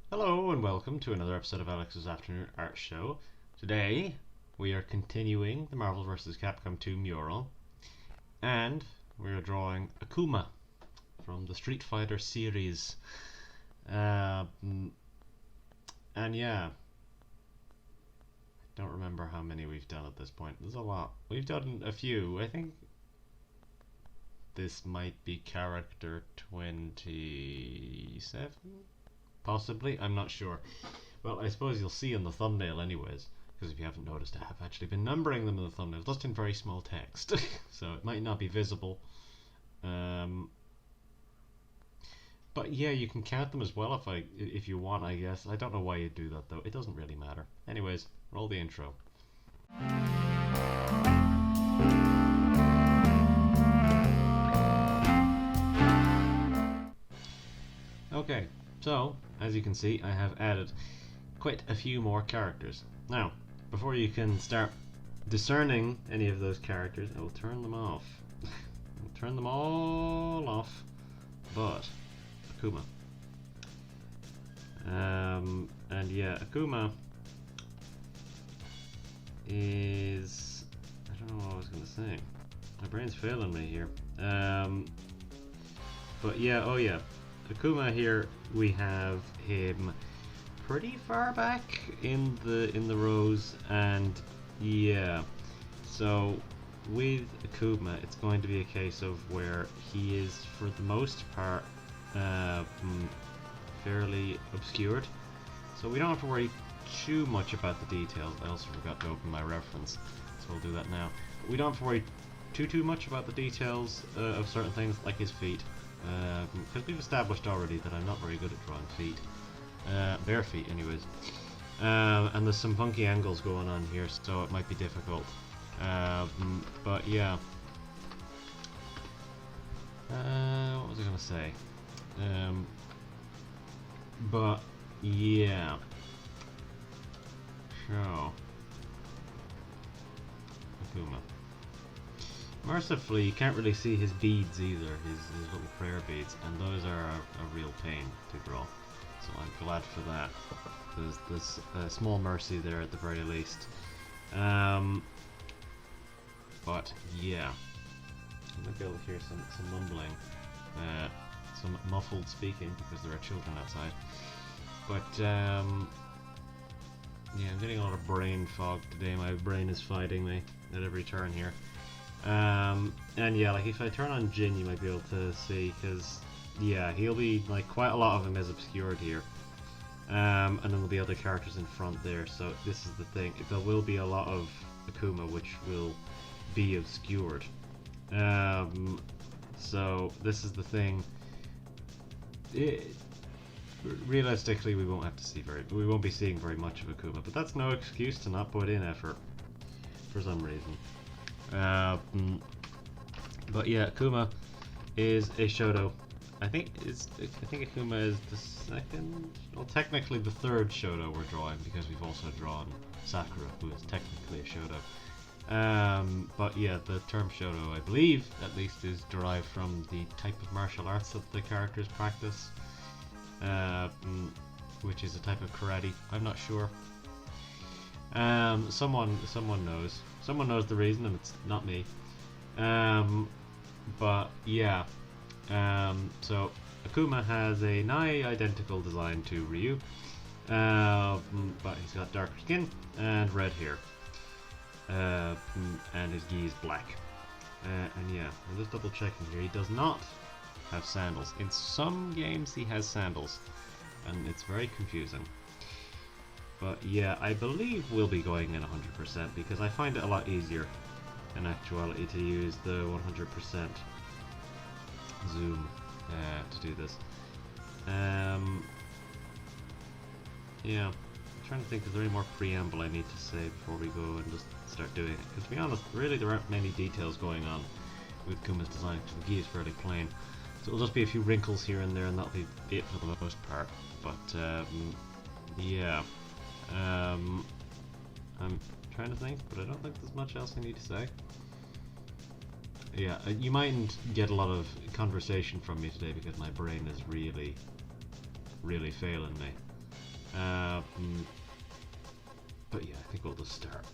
Hello and welcome to another episode of Alex's Afternoon Art Show. Today we are continuing the Marvel vs. Capcom 2 mural, and we are drawing Akuma from the Street Fighter series. And yeah, I don't remember how many we've done at this point. There's a lot. We've done a few. I think this might be character 27? Possibly, I'm not sure. Well, I suppose you'll see in the thumbnail anyways, because if you haven't noticed, I have actually been numbering them in the thumbnail, just in very small text, so it might not be visible. But yeah, you can count them as well if you want, I guess. I don't know why you do that though. It doesn't really matter. Anyways, roll the intro. Okay, so as you can see, I have added quite a few more characters. Now, before you can start discerning any of those characters, I will turn them off. I'll turn them all off, but Akuma. And yeah, Akuma is... I don't know what I was going to say. My brain's failing me here. But yeah, oh yeah. Akuma here, we have him pretty far back in the rows, and yeah, so with Akuma it's going to be a case of where he is for the most part fairly obscured, so we don't have to worry too much about the details. I also forgot to open my reference, so we'll do that now. But we don't have to worry too much about the details of certain things like his feet. Because we've established already that I'm not very good at drawing feet. Bare feet anyways. And there's some funky angles going on here, so it might be difficult. But yeah. What was I going to say? But yeah. So. Akuma. Mercifully, you can't really see his beads either, his little prayer beads, and those are a real pain to draw. So I'm glad for that. There's a small mercy there at the very least. But yeah, you might be able to hear some mumbling, some muffled speaking because there are children outside. But yeah, I'm getting a lot of brain fog today. My brain is fighting me at every turn here. And yeah, like if I turn on Jin, you might be able to see, because yeah, he'll be like, quite a lot of him is obscured here. And then there'll be other characters in front there, so this is the thing, there will be a lot of Akuma which will be obscured. So this is the thing. Realistically, we won't be seeing very much of Akuma, but that's no excuse to not put in effort for some reason. But yeah, Akuma is a Shoto. I think Akuma is the second, well, technically the third Shoto we're drawing, because we've also drawn Sakura, who is technically a Shoto. But yeah, the term Shoto, I believe, at least, is derived from the type of martial arts that the characters practice, which is a type of karate. I'm not sure. Someone knows. Someone knows the reason, and it's not me. But yeah. So Akuma has a nigh identical design to Ryu, but he's got darker skin and red hair, and his gi is black. And yeah, I'm just double checking here. He does not have sandals. In some games he has sandals, and it's very confusing. But yeah, I believe we'll be going in 100% because I find it a lot easier in actuality to use the 100% zoom to do this. Yeah, I'm trying to think, is there any more preamble I need to say before we go and just start doing it? Because to be honest, really there aren't many details going on with Kuma's design, because the gi is fairly plain. So it'll just be a few wrinkles here and there, and that'll be it for the most part. But yeah. I'm trying to think, but I don't think there's much else I need to say. Yeah, you mightn't get a lot of conversation from me today because my brain is really failing me. But yeah, I think we'll just start.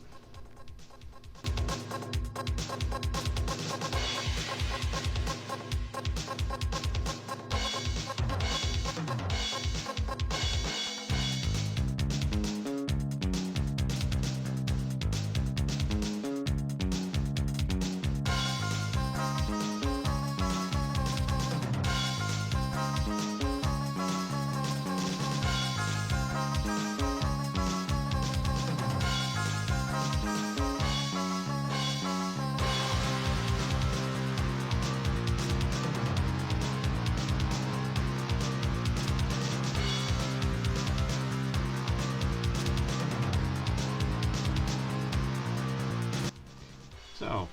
So,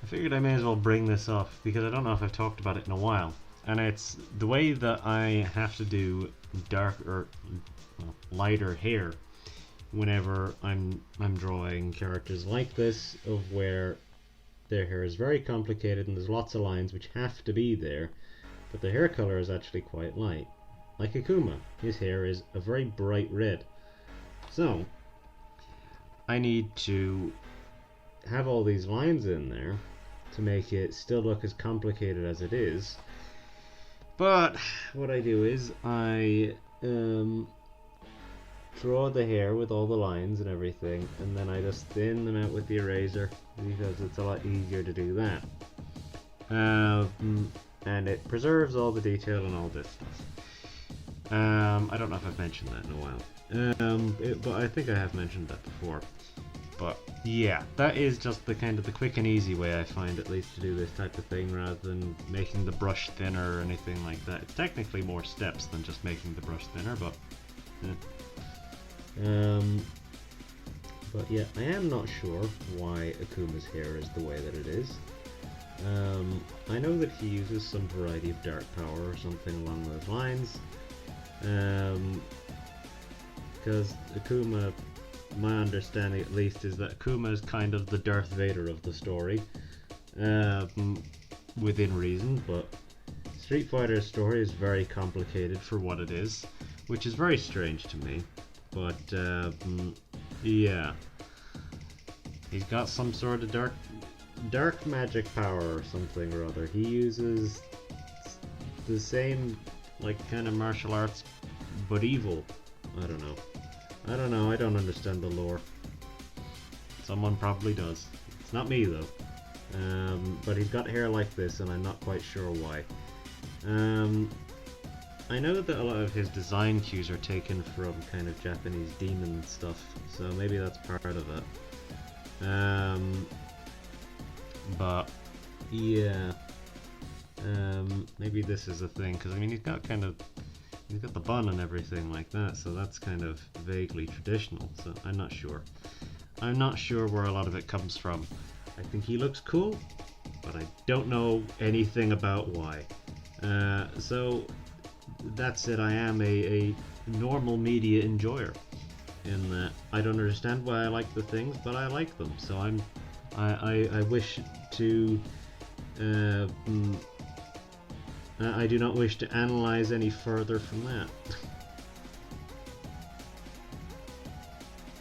I figured I may as well bring this up because I don't know if I've talked about it in a while. And it's the way that I have to do lighter hair whenever I'm drawing characters like this, of where their hair is very complicated and there's lots of lines which have to be there, but the hair color is actually quite light. Like Akuma, his hair is a very bright red. So, I need to have all these lines in there to make it still look as complicated as it is. But what I do is I draw the hair with all the lines and everything, and then I just thin them out with the eraser because it's a lot easier to do that. And it preserves all the detail and all this stuff. I don't know if I've mentioned that in a while, but I think I have mentioned that before. But yeah, that is just the kind of the quick and easy way I find, at least, to do this type of thing, rather than making the brush thinner or anything like that. It's technically more steps than just making the brush thinner, but but yeah, I am not sure why Akuma's hair is the way that it is. I know that he uses some variety of dark power or something along those lines, because Akuma, my understanding at least, is that Akuma is kind of the Darth Vader of the story, within reason, but Street Fighter's story is very complicated for what it is, which is very strange to me, but yeah, he's got some sort of dark magic power or something or other. He uses the same, like, kind of martial arts, but evil. I don't know, I don't understand the lore. Someone probably does. It's not me though. But he's got hair like this and I'm not quite sure why. I know that a lot of his design cues are taken from kind of Japanese demon stuff, so maybe that's part of it. But yeah, maybe this is a thing, because I mean he's got the bun and everything like that, so that's kind of vaguely traditional, so I'm not sure. I'm not sure where a lot of it comes from. I think he looks cool, but I don't know anything about why. So that's it. I am a normal media enjoyer, in that I don't understand why I like the things, but I like them, so I wish to I do not wish to analyze any further from that.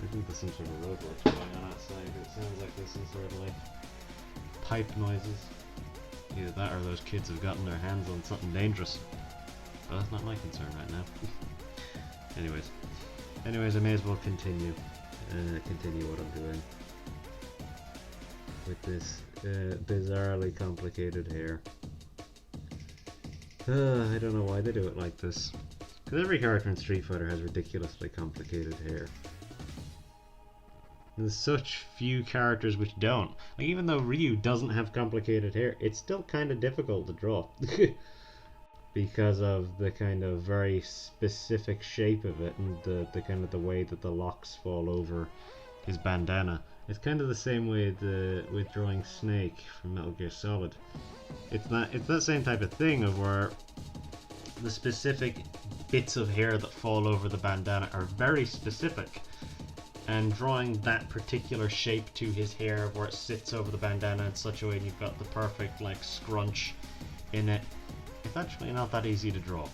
I think there's some sort of roadworks going on outside. It sounds like there's some sort of like pipe noises. Either that or those kids have gotten their hands on something dangerous. But that's not my concern right now. Anyways, I may as well continue what I'm doing with this bizarrely complicated hair. I don't know why they do it like this. Because every character in Street Fighter has ridiculously complicated hair. There's such few characters which don't. Like, even though Ryu doesn't have complicated hair, it's still kind of difficult to draw. Because of the kind of very specific shape of it, and the kind of the way that the locks fall over his bandana. It's kind of the same way with drawing Snake from Metal Gear Solid. It's that same type of thing of where the specific bits of hair that fall over the bandana are very specific, and drawing that particular shape to his hair where it sits over the bandana in such a way you've got the perfect like scrunch in it, it's actually not that easy to draw.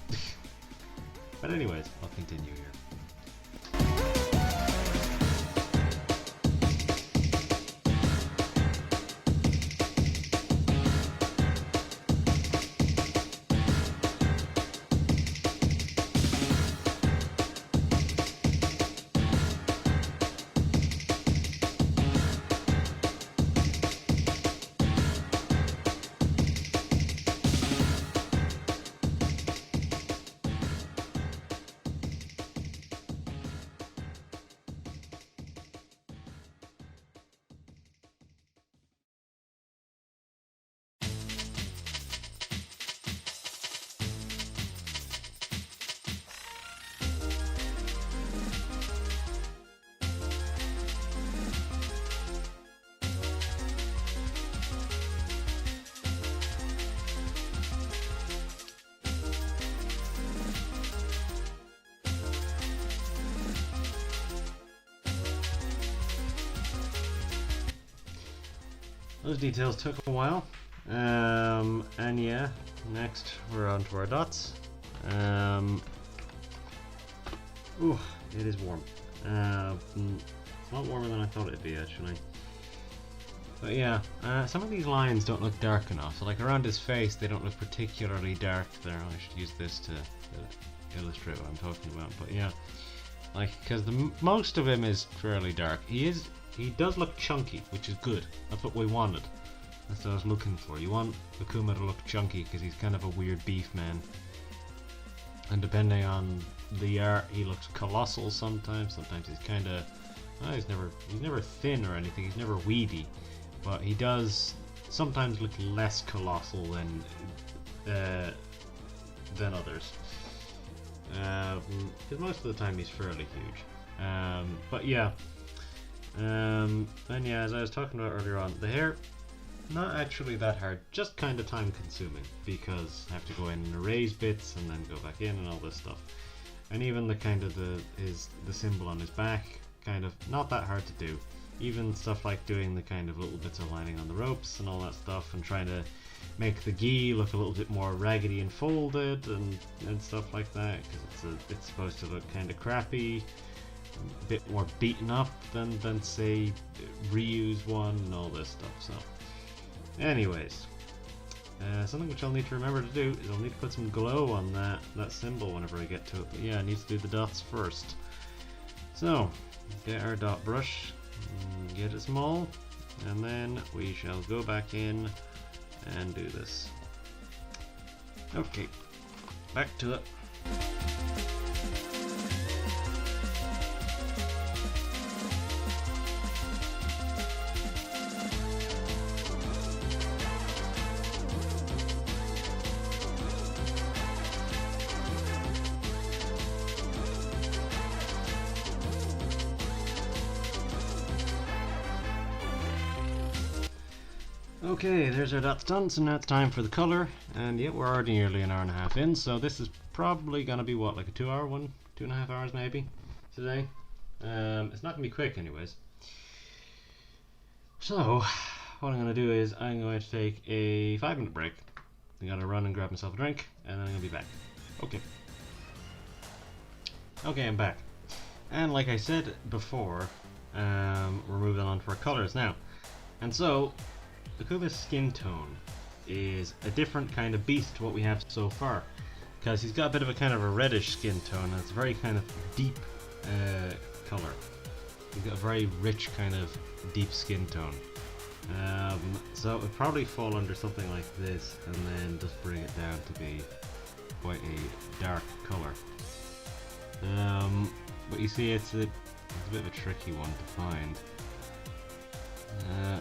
But anyways, I'll continue here. those details took a while. And yeah, next we're on to our dots. Ooh, it is warm. It's a lot warmer than I thought it'd be, actually. But yeah, some of these lines don't look dark enough. So like around his face, they don't look particularly dark there. I should use this to illustrate what I'm talking about. But yeah, like, because most of him is fairly dark. He does look chunky, which is good. That's what we wanted. That's what I was looking for. You want Akuma to look chunky because he's kind of a weird beef man. And depending on the art, he looks colossal sometimes. Sometimes he's kind of, he's never thin or anything. He's never weedy, but he does sometimes look less colossal than others. Because most of the time he's fairly huge. But yeah. And yeah, as I was talking about earlier on, the hair, not actually that hard, just kind of time consuming because I have to go in and erase bits and then go back in and all this stuff. And even the kind of the symbol on his back, kind of not that hard to do. Even stuff like doing the kind of little bits of lining on the ropes and all that stuff, and trying to make the gi look a little bit more raggedy and folded and stuff like that, because it's supposed to look kind of crappy, a bit more beaten up than say Ryu's one and all this stuff. So anyways, something which I'll need to remember to do is I'll need to put some glow on that symbol whenever I get to it. But yeah, I need to do the dots first. So get our dot brush, get it small, and then we shall go back in and do this. Okay, back to it. Okay, there's our dots done, so now it's time for the color, and yeah, we're already nearly an hour and a half in, so this is probably gonna be what, like a 2-hour one? 2.5 hours maybe today. It's not gonna be quick anyways. So what I'm gonna do is I'm going to take a 5-minute break. I'm gonna run and grab myself a drink, and then I'm gonna be back. Okay, I'm back. And like I said before, we're moving on to our colors now. And so Akuma's skin tone is a different kind of beast to what we have so far, because he's got a bit of a kind of a reddish skin tone, and it's a very kind of deep color. He's got a very rich kind of deep skin tone. So it would probably fall under something like this, and then just bring it down to be quite a dark color. But you see, it's a bit of a tricky one to find.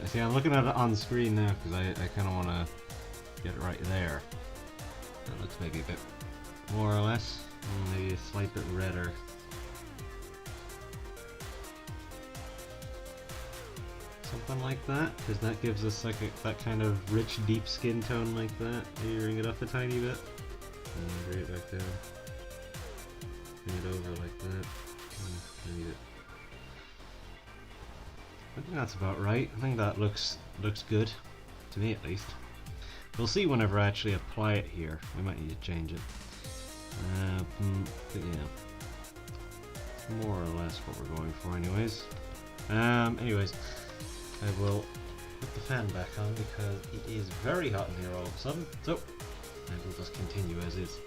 See, I'm looking at it on screen now because I kind of want to get it right there. That looks maybe a bit more or less, maybe a slight bit redder. Something like that, because that gives us like that kind of rich, deep skin tone like that. Maybe bring it up a tiny bit, and bring it back down. Bring it over like that. Maybe it. I think that's about right. I think that looks good, to me at least. We'll see whenever I actually apply it here. We might need to change it. But yeah, it's more or less what we're going for anyways. Anyways, I will put the fan back on because it is very hot in here all of a sudden. So I will just continue as is.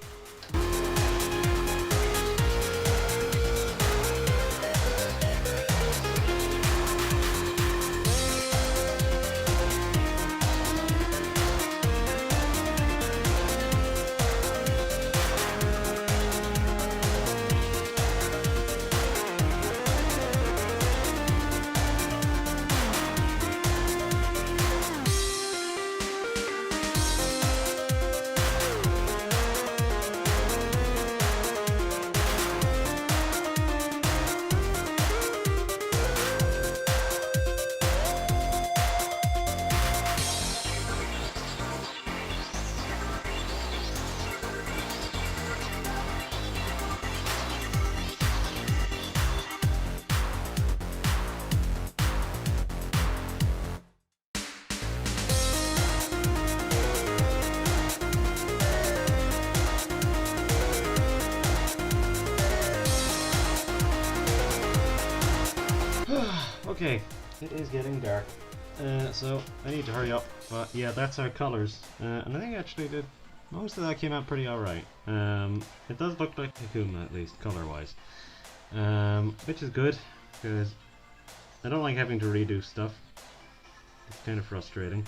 Okay, it is getting dark, so I need to hurry up. But yeah, that's our colours, and I think actually most of that came out pretty alright. It does look like Akuma, at least colour-wise, which is good because I don't like having to redo stuff. It's kind of frustrating.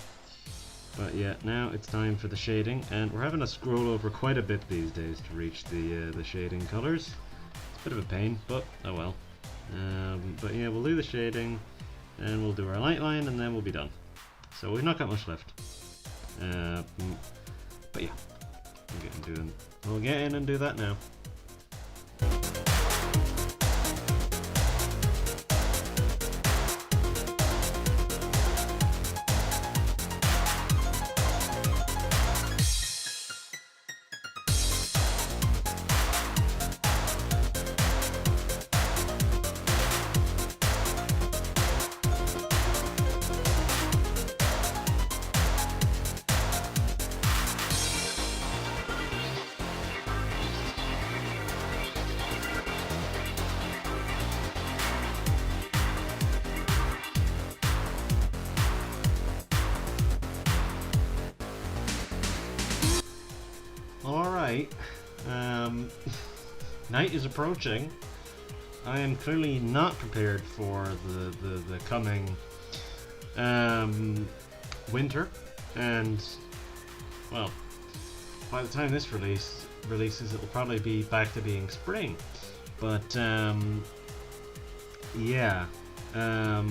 But yeah, now it's time for the shading, and we're having to scroll over quite a bit these days to reach the shading colours. It's a bit of a pain, but oh well. But yeah, we'll do the shading, and we'll do our light line, and then we'll be done. So we've not got much left. But yeah, we'll get in and do that now. Alright, night is approaching. I am clearly not prepared for the coming winter, and well, by the time this releases, it will probably be back to being spring. But yeah, I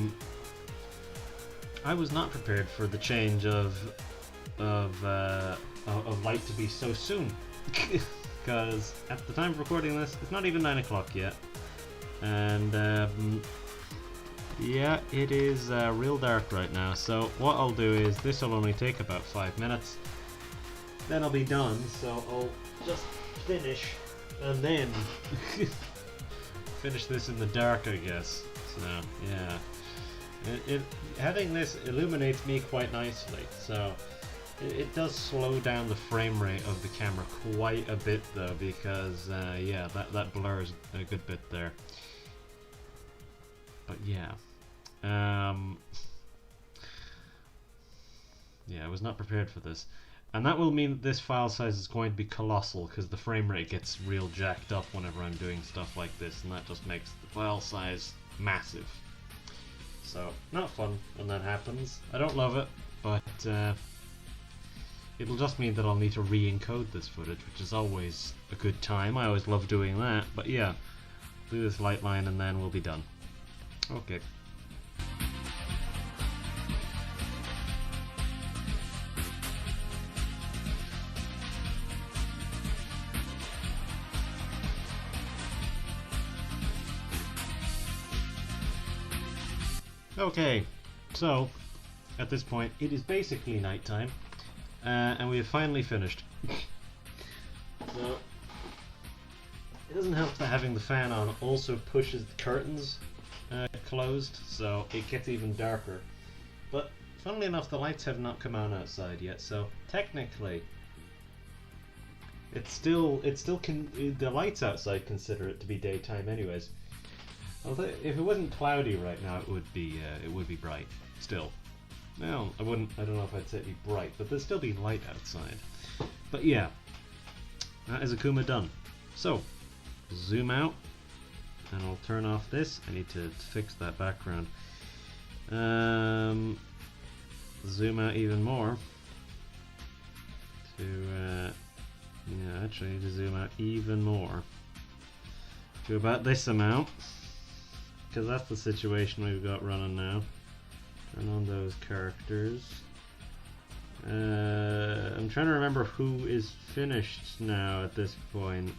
was not prepared for the change of light to be so soon, because at the time of recording this, it's not even 9 o'clock yet, and yeah, it is real dark right now. So what I'll do is, this will only take about 5 minutes, then I'll be done. So I'll just finish and then finish this in the dark, I guess. So yeah, having this illuminates me quite nicely, so it does slow down the frame rate of the camera quite a bit though, because yeah, that blurs a good bit there. But yeah, yeah, I was not prepared for this, and that will mean that this file size is going to be colossal, because the frame rate gets real jacked up whenever I'm doing stuff like this, and that just makes the file size massive. So not fun when that happens. I don't love it, but it'll just mean that I'll need to re-encode this footage, which is always a good time. I always love doing that. But yeah, do this light line and then we'll be done. Okay. Okay, so at this point it is basically nighttime. And we have finally finished. So it doesn't help that having the fan on also pushes the curtains closed, so it gets even darker. But funnily enough, the lights have not come on outside yet, so technically the lights outside consider it to be daytime anyways. Although if it wasn't cloudy right now, it would be bright still. Well, I don't know if I'd say it'd be bright, but there'd still be light outside. But yeah, that is Akuma done. So, zoom out, and I'll turn off this. I need to fix that background. Zoom out even more. Yeah, actually I need to zoom out even more. To about this amount, because that's the situation we've got running now. Turn on those characters. I'm trying to remember who is finished now at this point.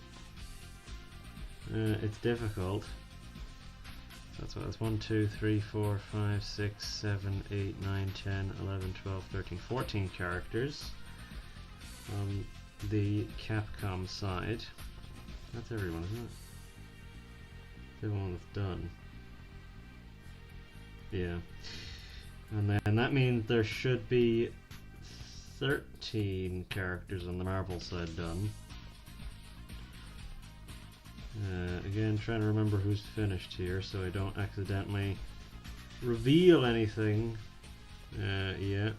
It's difficult. That's what it's 1, 2, 3, 4, 5, 6, 7, 8, 9, 10, 11, 12, 13, 14 characters on the Capcom side. That's everyone, isn't it? Everyone that's done. Yeah. And then that means there should be 13 characters on the Marvel side done. Again, trying to remember who's finished here so I don't accidentally reveal anything yet.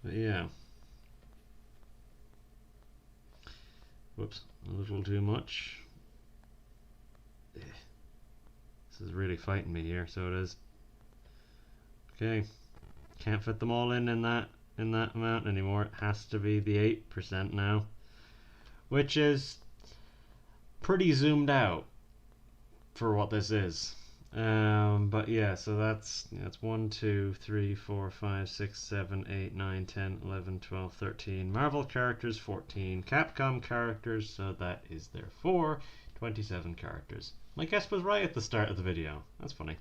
But yeah. Whoops, a little too much. This is really fighting me here, so it is. Okay, can't fit them all in that amount anymore. It has to be the 8% now, which is pretty zoomed out for what this is. But yeah, so that's 1, 2, 3, 4, 5, 6, 7, 8, 9, 10, 11, 12, 13. Marvel characters 14. Capcom characters, so that is therefore 27 characters. My guess was right at the start of the video. That's funny.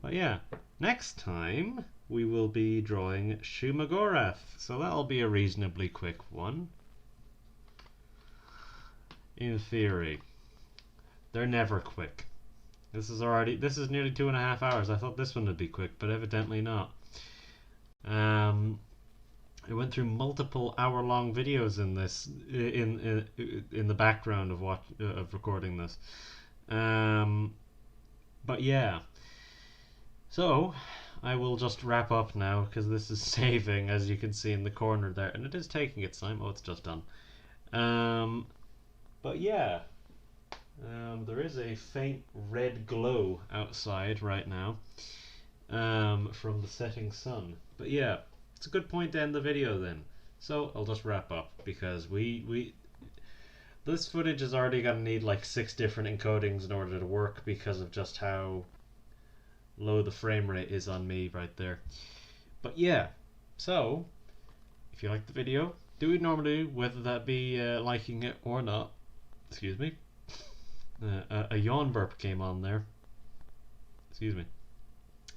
But yeah, next time we will be drawing Shumagorath, so that'll be a reasonably quick one. In theory. They're never quick. This is nearly 2.5 hours. I thought this one would be quick, but evidently not. I went through multiple hour-long videos in this in the background of recording this. But yeah. So I will just wrap up now because this is saving, as you can see in the corner there, and it is taking its time. Oh, it's just done. But yeah. There is a faint red glow outside right now from the setting sun. But yeah, it's a good point to end the video then. So I'll just wrap up because this footage is already going to need like 6 different encodings in order to work because of just how low the frame rate is on me right there. But yeah, so if you like the video, do what you normally do, whether that be liking it or not. Excuse me. A yawn burp came on there. Excuse me.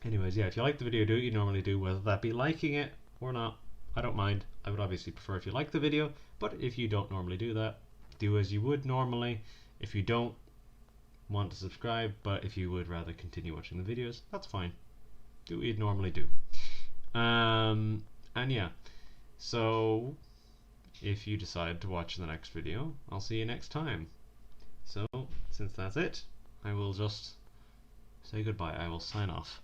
Anyways, yeah, if you like the video, do what you normally do, whether that be liking it or not. I don't mind. I would obviously prefer if you like the video, but if you don't normally do that, do as you would normally. If you don't want to subscribe, but if you would rather continue watching the videos, that's fine. Do what you'd normally do. And yeah, so if you decide to watch the next video, I'll see you next time. So, since that's it, I will just say goodbye. I will sign off.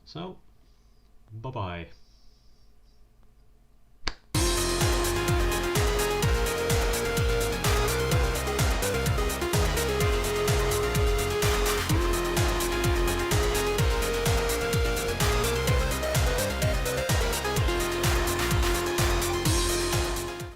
So, bye-bye.